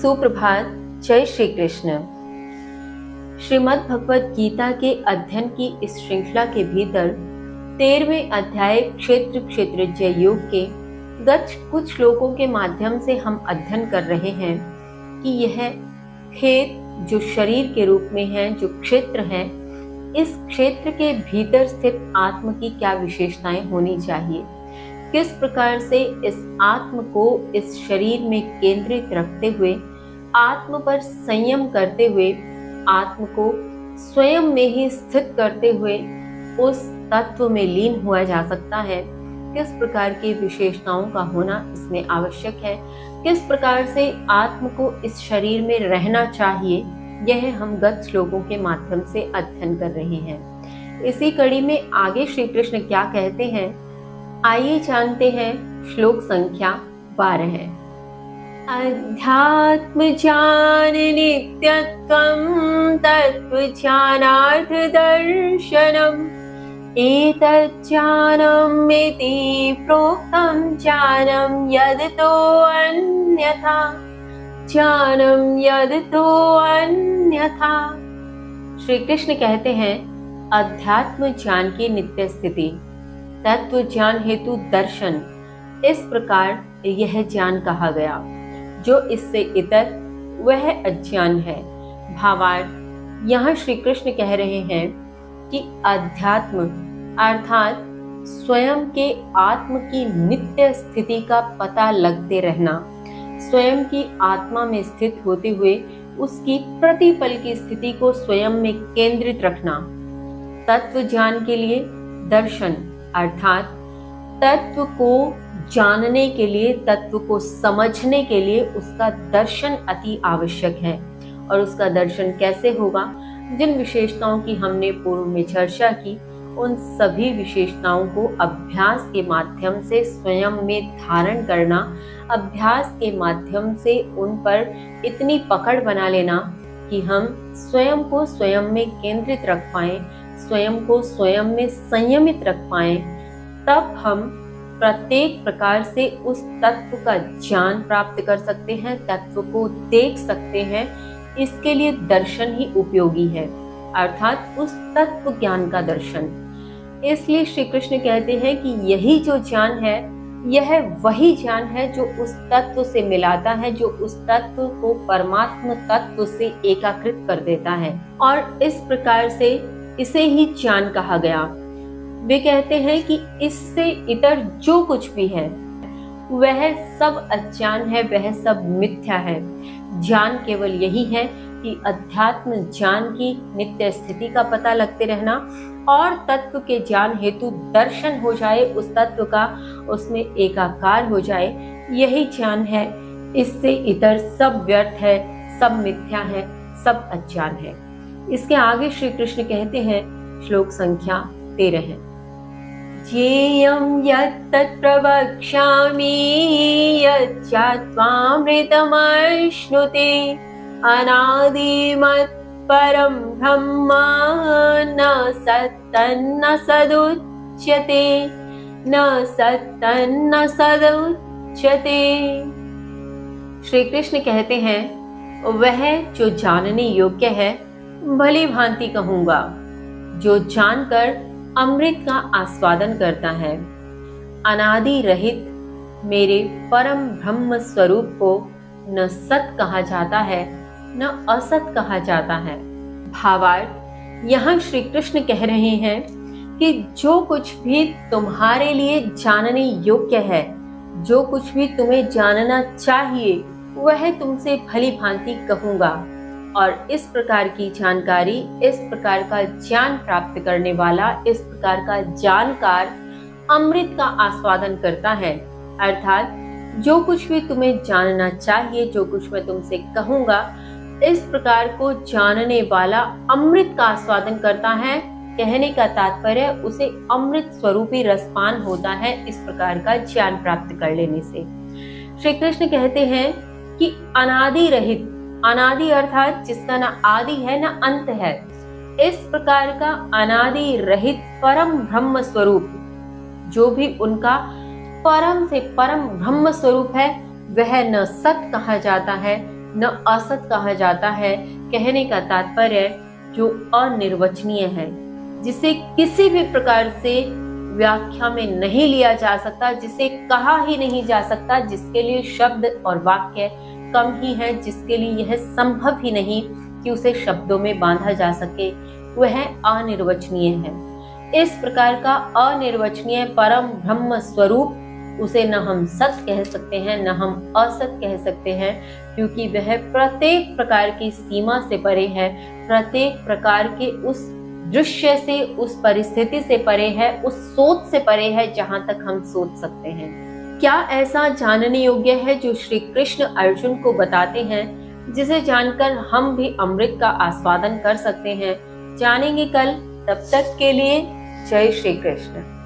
सुप्रभात। जय श्री कृष्ण। श्रीमद् भगवत गीता के अध्ययन की इस श्रृंखला के भीतर 13वें अध्याय क्षेत्र क्षेत्रज्ञ योग के गत कुछ श्लोकों के माध्यम से हम अध्ययन कर रहे हैं कि यह खेत जो शरीर के रूप में है, जो क्षेत्र है, इस क्षेत्र के भीतर स्थित आत्म की क्या विशेषताएं होनी चाहिए, किस प्रकार से इस आत्म को इस शरीर में केंद्रित रखते हुए, आत्म पर संयम करते हुए, आत्म को स्वयं में ही स्थित करते हुए उस तत्व में लीन हुआ जा सकता है, किस प्रकार की विशेषताओं का होना इसमें आवश्यक है, किस प्रकार से आत्म को इस शरीर में रहना चाहिए, यह हम गत श्लोकों के माध्यम से अध्ययन कर रहे हैं। इसी कड़ी में आगे श्री कृष्ण क्या कहते हैं, आइए जानते हैं। श्लोक संख्या 12 है। अध्यात्म ज्ञान नित्यत्वं तत्व ज्ञानार्थ दर्शनम् एतत् ज्ञानमिति प्रोक्तं ज्ञानं यदतो अन्यथा श्री कृष्ण कहते हैं, अध्यात्म ज्ञान की नित्य स्थिति, तत्व ज्ञान हेतु दर्शन, इस प्रकार यह ज्ञान कहा गया। जो इससे इतर वह अज्ञान है। भावार्थ, यहाँ श्री कृष्ण कह रहे हैं कि अध्यात्म अर्थात स्वयं के आत्म की नित्य स्थिति का पता लगते रहना, स्वयं की आत्मा में स्थित होते हुए उसकी प्रतिपल की स्थिति को स्वयं में केंद्रित रखना। तत्व ज्ञान के लिए दर्शन अर्थात तत्व को जानने के लिए, तत्व को समझने के लिए उसका दर्शन अति आवश्यक है। और उसका दर्शन कैसे होगा? जिन विशेषताओं की हमने पूर्व में चर्चा की, उन सभी विशेषताओं को अभ्यास के माध्यम से स्वयं में धारण करना, अभ्यास के माध्यम से उन पर इतनी पकड़ बना लेना कि हम स्वयं को स्वयं में केंद्रित रख पाएं, स्वयं को स्वयं में संयमित रख पाएं, तब हम प्रत्येक प्रकार से उस तत्व का ज्ञान प्राप्त कर सकते हैं, तत्व को देख सकते हैं। इसके लिए दर्शन ही उपयोगी है, अर्थात उस तत्व ज्ञान का दर्शन। इसलिए श्री कृष्ण कहते हैं कि यही जो ज्ञान है, यह वही ज्ञान है जो उस तत्व से मिलाता है, जो उस तत्व को परमात्म तत्व से एकाकृत कर देता है। और इस प्रकार से इसे ही ज्ञान कहा गया। वे कहते हैं कि इससे इतर जो कुछ भी है वह सब अज्ञान है, वह सब मिथ्या है। ज्ञान केवल यही है कि अध्यात्म ज्ञान की नित्य स्थिति का पता लगते रहना और तत्व के ज्ञान हेतु दर्शन हो जाए, उस तत्व का उसमें एकाकार हो जाए, यही ज्ञान है। इससे इतर सब व्यर्थ है, सब मिथ्या है, सब अज्ञान है। इसके आगे श्री कृष्ण कहते हैं, श्लोक संख्या 13 है, ज्ञेयं यत्तत् प्रवक्ष्यामि यच्चात्वामृतमश्नुते अनादिमत् परं ब्रह्म न सत्तन्न सदुच्यते। श्री कृष्ण कहते हैं, वह जो जानने योग्य है, भली भांति कहूंगा, जो जानकर अमृत का आस्वादन करता है। अनादि रहित मेरे परम ब्रह्म स्वरूप को न सत कहा जाता है, न असत कहा जाता है। भावार्थ, यहाँ श्री कृष्ण कह रहे हैं कि जो कुछ भी तुम्हारे लिए जानने योग्य है, जो कुछ भी तुम्हें जानना चाहिए, वह तुमसे भली भांति कहूंगा। और इस प्रकार की जानकारी, इस प्रकार का ज्ञान प्राप्त करने वाला, इस प्रकार का जानकार अमृत का आस्वादन करता है। अर्थात जो कुछ भी तुम्हें जानना चाहिए, जो कुछ मैं तुमसे कहूंगा, इस प्रकार को जानने वाला अमृत का आस्वादन करता है। कहने का तात्पर्य उसे अमृत स्वरूपी रसपान होता है इस प्रकार का ज्ञान प्राप्त कर लेने से। श्री कृष्ण कहते हैं कि अनादि रहित, अनादि अर्थात जिसका न आदि है न अंत है, इस प्रकार का अनादि रहित परम ब्रह्म स्वरूप, जो भी उनका परम से परम ब्रह्म स्वरूप है, वह न सत कहा जाता है, न असत कहा जाता है। कहने का तात्पर्य जो अनिर्वचनीय है, जिसे किसी भी प्रकार से व्याख्या में नहीं लिया जा सकता, जिसे कहा ही नहीं जा सकता, जिसके लिए शब्द और वाक्य कम ही है, जिसके लिए यह संभव ही नहीं कि उसे शब्दों में बांधा जा सके, वह अनिर्वचनीय है। इस प्रकार का अनिर्वचनीय परम ब्रह्म स्वरूप, उसे न हम सत कह सकते हैं न हम असत कह सकते हैं, क्योंकि वह प्रत्येक प्रकार की सीमा से परे है, प्रत्येक प्रकार के उस दृश्य से, उस परिस्थिति से परे है, उस सोच से परे है जहां तक हम सोच सकते हैं। क्या ऐसा जानने योग्य है जो श्री कृष्ण अर्जुन को बताते हैं, जिसे जानकर हम भी अमृत का आस्वादन कर सकते हैं? जानेंगे कल। तब तक के लिए जय श्री कृष्ण।